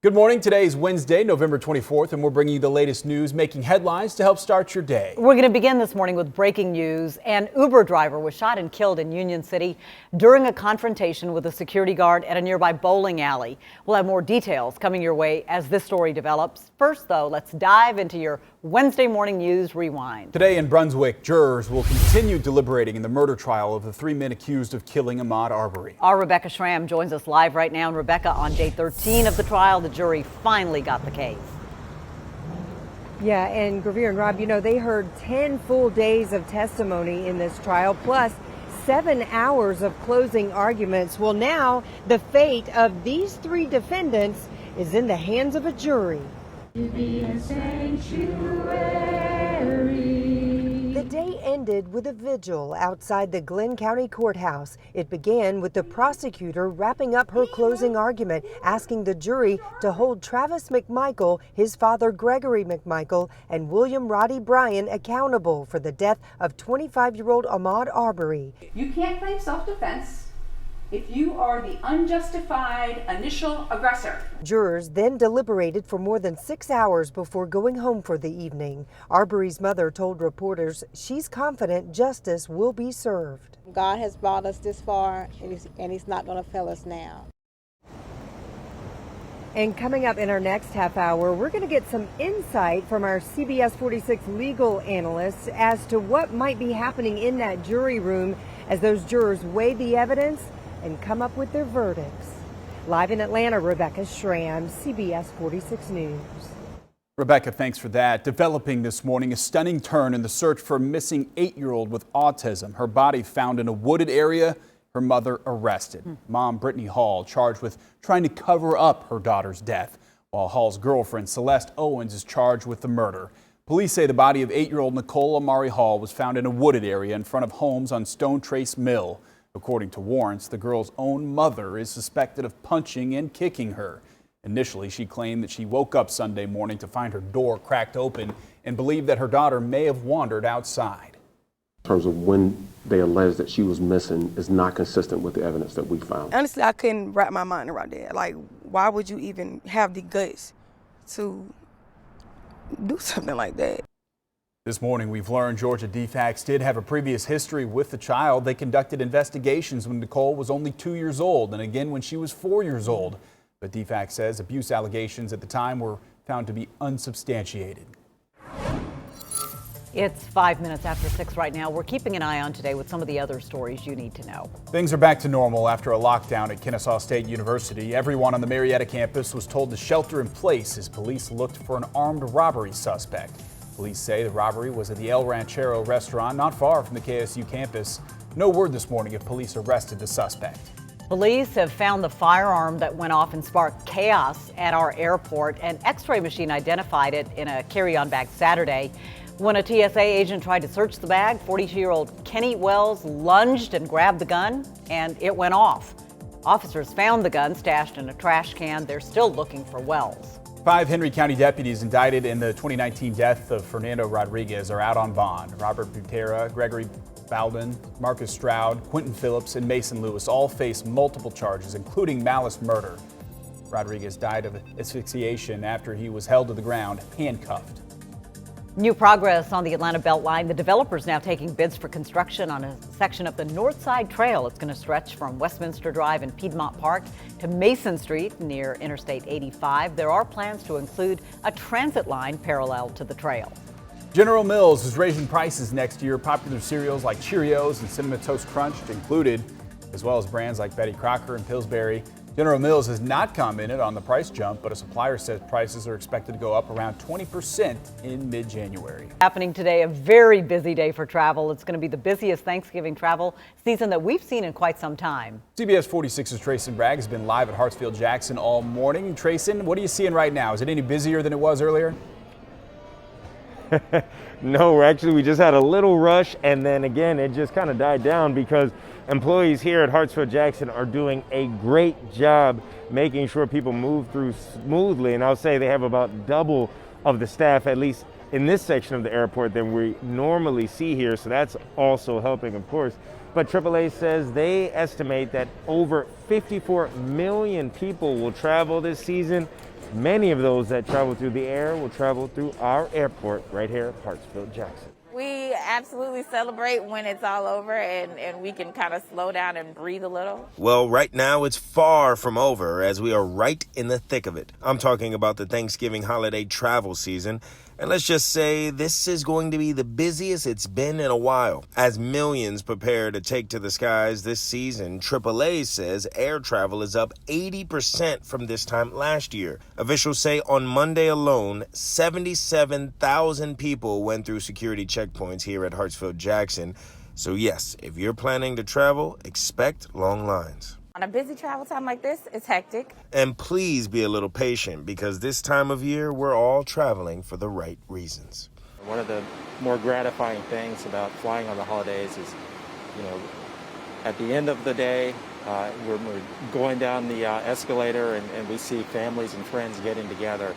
Good morning. Today is Wednesday, November 24th, and we're bringing you the latest news making headlines to help start your day. We're going to begin this morning with breaking news. An Uber driver was shot and killed in Union City during a confrontation with a security guard at a nearby bowling alley. We'll have more details coming your way as this story develops. First, though, let's dive into your Wednesday morning news rewind. Today in Brunswick, jurors will continue deliberating in the murder trial of the three men accused of killing Ahmaud Arbery. Our Rebecca Schramm joins us live right now. And Rebecca, on day 13 of the trial, the jury finally got the case. Yeah, and Gravir and Rob, you know, they heard 10 full days of testimony in this trial, plus 7 hours of closing arguments. Well, now the fate of these three defendants is in the hands of a jury. The day ended with a vigil outside the Glenn County Courthouse. It began with the prosecutor wrapping up her closing argument, asking the jury to hold Travis McMichael, his father Gregory McMichael, and William Roddy Bryan accountable for the death of 25-year-old Ahmaud Arbery. You can't claim self-defense if you are the unjustified initial aggressor. Jurors then deliberated for more than 6 hours before going home for the evening. Arbery's mother told reporters she's confident justice will be served. God has brought us this far, and he's not going to fail us now. And coming up in our next half hour, we're going to get some insight from our CBS 46 legal analysts as to what might be happening in that jury room as those jurors weigh the evidence and come up with their verdicts. Live in Atlanta, Rebecca Schramm, CBS 46 News. Rebecca, thanks for that. Developing this morning, a stunning turn in the search for a missing 8-year-old with autism. Her body found in a wooded area, her mother arrested. Mom Brittany Hall charged with trying to cover up her daughter's death, while Hall's girlfriend Celeste Owens is charged with the murder. Police say the body of 8-year-old Nicole Amari Hall was found in a wooded area in front of homes on Stone Trace Mill. According to warrants, the girl's own mother is suspected of punching and kicking her. Initially, she claimed that she woke up Sunday morning to find her door cracked open and believed that her daughter may have wandered outside. In terms of when they allege that she was missing is not consistent with the evidence that we found. Honestly, I couldn't wrap my mind around that. Like, why would you even have the guts to do something like that? This morning, we've learned Georgia DFACS did have a previous history with the child. They conducted investigations when Nicole was only 2 years old and again when she was 4 years old. But DFACS says abuse allegations at the time were found to be unsubstantiated. It's 5 minutes after 6 right now. We're keeping an eye on today with some of the other stories you need to know. Things are back to normal after a lockdown at Kennesaw State University. Everyone on the Marietta campus was told to shelter in place as police looked for an armed robbery suspect. Police say the robbery was at the El Ranchero restaurant not far from the KSU campus. No word this morning if police arrested the suspect. Police have found the firearm that went off and sparked chaos at our airport. An X-ray machine identified it in a carry-on bag Saturday. When a TSA agent tried to search the bag, 42-year-old Kenny Wells lunged and grabbed the gun, and it went off. Officers found the gun stashed in a trash can. They're still looking for Wells. 5 Henry County deputies indicted in the 2019 death of Fernando Rodriguez are out on bond. Robert Butera, Gregory Bowden, Marcus Stroud, Quentin Phillips, and Mason Lewis all face multiple charges, including malice murder. Rodriguez died of asphyxiation after he was held to the ground, handcuffed. New progress on the Atlanta Beltline. The developer's now taking bids for construction on a section of the North Side Trail. It's going to stretch from Westminster Drive and Piedmont Park to Mason Street near Interstate 85. There are plans to include a transit line parallel to the trail. General Mills is raising prices next year. Popular cereals like Cheerios and Cinnamon Toast Crunch included, as well as brands like Betty Crocker and Pillsbury. General Mills has not commented on the price jump, but a supplier says prices are expected to go up around 20% in mid-January. Happening today, a very busy day for travel. It's going to be the busiest Thanksgiving travel season that we've seen in quite some time. CBS 46's Trayson Bragg has been live at Hartsfield-Jackson all morning. Trayson, what are you seeing right now? Is it any busier than it was earlier? No, actually, we just had a little rush, and then again, it just kind of died down because employees here at Hartsfield-Jackson are doing a great job making sure people move through smoothly. And I'll say they have about double of the staff, at least in this section of the airport, than we normally see here. So that's also helping, of course. But AAA says they estimate that over 54 million people will travel this season. Many of those that travel through the air will travel through our airport right here at Hartsfield-Jackson. We absolutely celebrate when it's all over and we can kind of slow down and breathe a little. Well, right now it's far from over as we are right in the thick of it. I'm talking about the Thanksgiving holiday travel season. And let's just say this is going to be the busiest it's been in a while. As millions prepare to take to the skies this season, AAA says air travel is up 80% from this time last year. Officials say on Monday alone, 77,000 people went through security checkpoints here at Hartsfield-Jackson. So yes, if you're planning to travel, expect long lines. On a busy travel time like this, it's hectic. And please be a little patient because this time of year, we're all traveling for the right reasons. One of the more gratifying things about flying on the holidays is, at the end of the day, we're going down the escalator and we see families and friends getting together.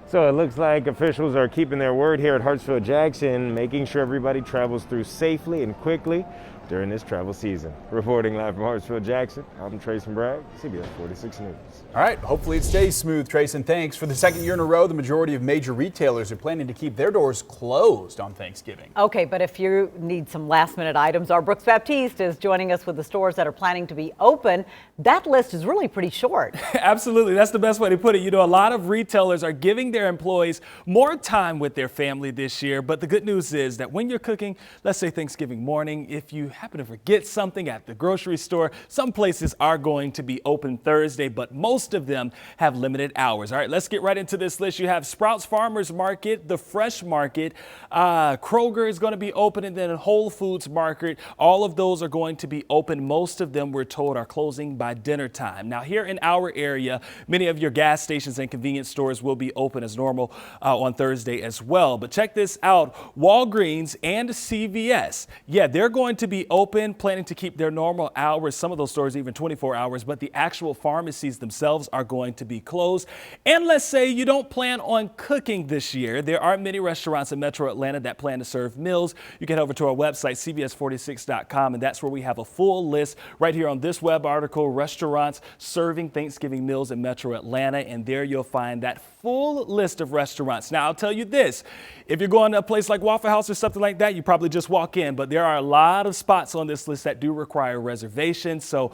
So it looks like officials are keeping their word here at Hartsfield-Jackson, making sure everybody travels through safely and quickly during this travel season. Reporting live from Hartsfield-Jackson, I'm Trayson Bragg, CBS 46 News. All right, hopefully it stays smooth, Trayson. Thanks. For the second year in a row, the majority of major retailers are planning to keep their doors closed on Thanksgiving. Okay, but if you need some last-minute items, our Brooks Baptiste is joining us with the stores that are planning to be open. That list is really pretty short. Absolutely. That's the best way to put it. A lot of retailers are giving their employees more time with their family this year. But the good news is that when you're cooking, let's say Thanksgiving morning, if you happen to forget something at the grocery store, some places are going to be open Thursday, but most of them have limited hours. All right, let's get right into this list. You have Sprouts Farmers Market, the Fresh Market, Kroger is going to be open, and then Whole Foods Market. All of those are going to be open. Most of them, we're told, are closing by dinner time. Now, here in our area, many of your gas stations and convenience stores will be open as normal on Thursday as well. But check this out. Walgreens and CVS, they're going to be open, planning to keep their normal hours. Some of those stores even 24 hours, but the actual pharmacies themselves are going to be closed. And let's say you don't plan on cooking this year. There are many restaurants in Metro Atlanta that plan to serve meals. You can head over to our website, cbs46.com, and that's where we have a full list right here on this web article, restaurants serving Thanksgiving meals in Metro Atlanta. And there you'll find that full list of restaurants. Now, I'll tell you this, if you're going to a place like Waffle House or something like that, you probably just walk in, but there are a lot of spots on this list that do require reservations. So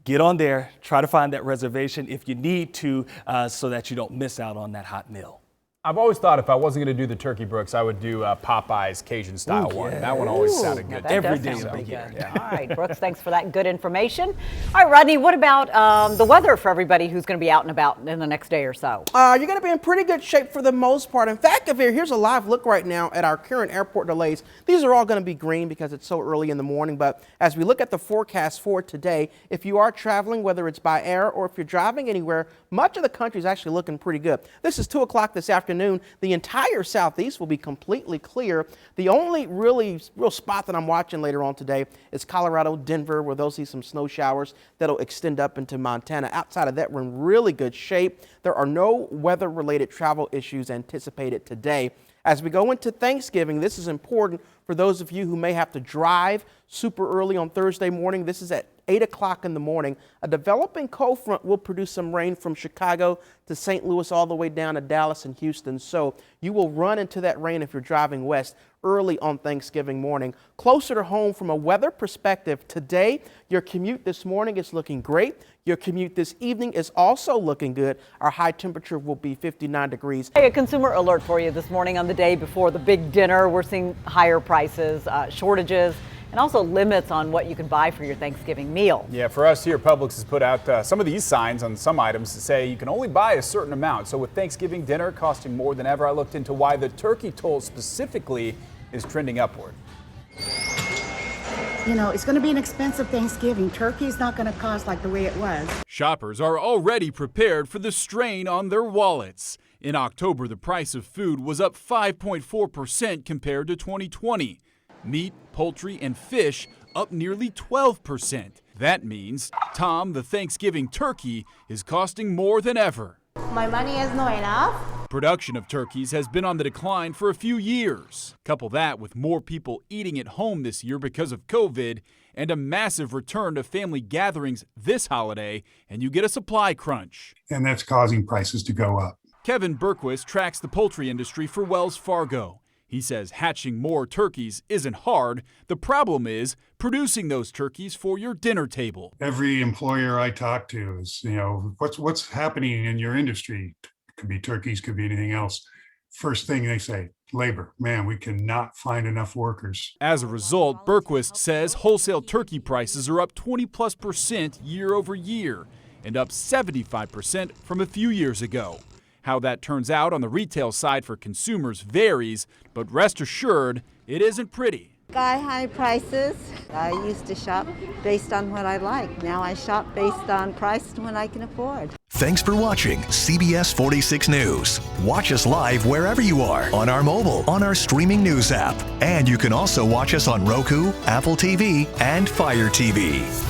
get on there, try to find that reservation if you need to, so that you don't miss out on that hot meal. I've always thought if I wasn't going to do the turkey, Brooks, I would do Popeye's Cajun style one. That one always sounded good. Every day of the year. Yeah. All right, Brooks, thanks for that good information. All right, Rodney, what about the weather for everybody who's going to be out and about in the next day or so? You're going to be in pretty good shape for the most part. In fact, here's a live look right now at our current airport delays. These are all going to be green because it's so early in the morning. But as we look at the forecast for today, if you are traveling, whether it's by air or if you're driving anywhere, much of the country is actually looking pretty good. This is 2 o'clock this afternoon. The entire southeast will be completely clear. The only real spot that I'm watching later on today is Colorado, Denver, where they'll see some snow showers that'll extend up into Montana. Outside of that, we're in really good shape. There are no weather-related travel issues anticipated today. As we go into Thanksgiving, this is important for those of you who may have to drive super early on Thursday morning. This is at 8 o'clock in the morning. A developing cold front will produce some rain from Chicago to St. Louis all the way down to Dallas and Houston. So you will run into that rain if you're driving west early on Thanksgiving morning. Closer to home from a weather perspective, today your commute this morning is looking great. Your commute this evening is also looking good. Our high temperature will be 59 degrees. Hey, a consumer alert for you this morning on the day before the big dinner. We're seeing higher prices, shortages, and also limits on what you can buy for your Thanksgiving meal. Yeah, for us here, Publix has put out some of these signs on some items to say you can only buy a certain amount. So with Thanksgiving dinner costing more than ever, I looked into why the turkey toll specifically is trending upward. It's going to be an expensive Thanksgiving. Turkey is not going to cost like the way it was. Shoppers are already prepared for the strain on their wallets. In October, the price of food was up 5.4% compared to 2020. Meat, poultry, and fish up nearly 12%. That means Tom, the Thanksgiving turkey, is costing more than ever. My money is not enough. Production of turkeys has been on the decline for a few years. Couple that with more people eating at home this year because of COVID and a massive return to family gatherings this holiday, and you get a supply crunch. And that's causing prices to go up. Kevin Berquist tracks the poultry industry for Wells Fargo. He says hatching more turkeys isn't hard. The problem is producing those turkeys for your dinner table. Every employer I talk to is, what's happening in your industry? Could be turkeys, could be anything else. First thing they say, labor. Man, we cannot find enough workers. As a result, Berquist says wholesale turkey prices are up 20+% year over year and up 75% from a few years ago. How that turns out on the retail side for consumers varies, but rest assured, it isn't pretty. Sky-high prices. I used to shop based on what I like. Now I shop based on price and what I can afford. Thanks for watching CBS 46 News. Watch us live wherever you are on our mobile, on our streaming news app. And you can also watch us on Roku, Apple TV, and Fire TV.